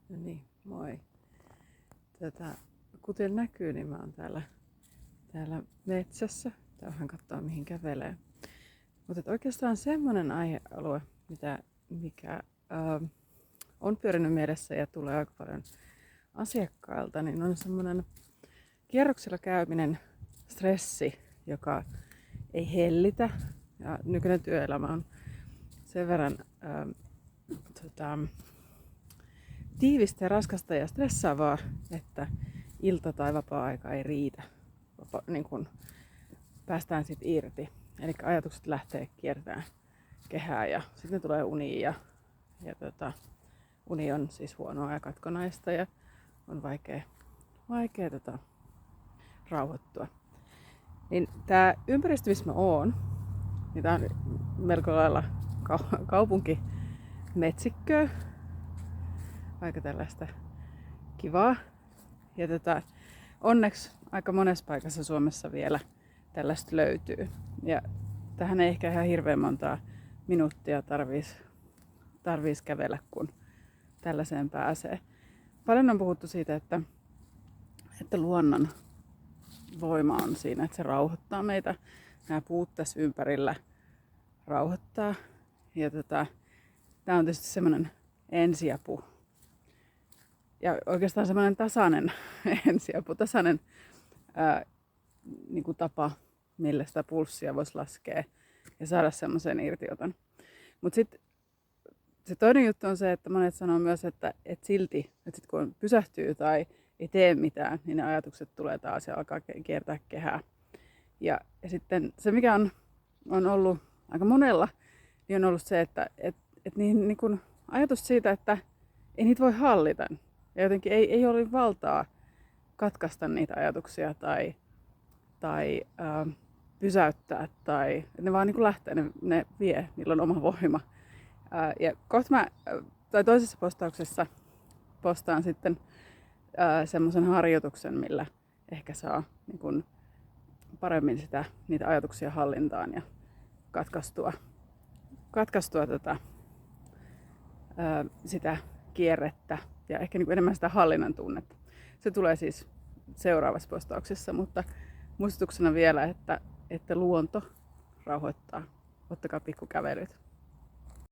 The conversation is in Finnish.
No niin, moi. Kuten näkyy, niin mä oon täällä metsässä. Tää vähän katsoa mihin kävelee. Mutta oikeastaan semmonen aihealue, mikä on pyörinyt mielessä ja tulee aika paljon asiakkailta, niin on semmonen kierroksilla käyminen stressi, joka ei hellitä. Ja nykyinen työelämä on sen verran tiivistä ja raskasta ja stressaavaa, että ilta- tai vapaa-aika ei riitä. Niin kun päästään sit irti. Eli ajatukset lähtee kiertämään kehää ja sitten tulee uni ja uni on siis huonoa ja katkonaista ja on vaikea rauhoittua. Niin tää ympäristö, missä mä oon, niin tää on melko lailla kaupunkimetsikköä. Aika tällaista kivaa. Ja onneksi aika monessa paikassa Suomessa vielä tällaista löytyy. Ja tähän ei ehkä ihan hirveän montaa minuuttia tarvitsisi kävellä, kun tällaiseen pääsee. Paljon on puhuttu siitä, että luonnon voima on siinä, että se rauhoittaa meitä. Nämä puut tässä ympärillä rauhoittaa. Ja tämä on tietysti semmoinen ensiapu. Ja oikeastaan semmoinen tasainen ensiapu, tasainen niin kuin tapa, millä sitä pulssia voisi laskea ja saada semmoisen irtioton. Mutta sitten se toinen juttu on se, että monet sanoo myös, että silti, että sit kun pysähtyy tai ei tee mitään, niin ne ajatukset tulee taas ja alkaa kiertää kehää. Ja sitten se, mikä on ollut aika monella, niin on ollut se, että niin kun ajatus siitä, että ei niitä voi hallita. Ja jotenkin ei ole valtaa katkaista niitä ajatuksia tai pysäyttää. Tai ne vaan niin lähtee, ne vie, niillä on oma voima. Ja kohta toisessa postauksessa postaan sitten semmoisen harjoituksen, millä ehkä saa niin kun paremmin niitä ajatuksia hallintaan ja katkaistua sitä kierrettä ja ehkä niin enemmän sitä hallinnan tunnetta. Se tulee siis seuraavassa postauksessa, mutta muistutuksena vielä, että luonto rauhoittaa. Ottakaa pikkukävelyt.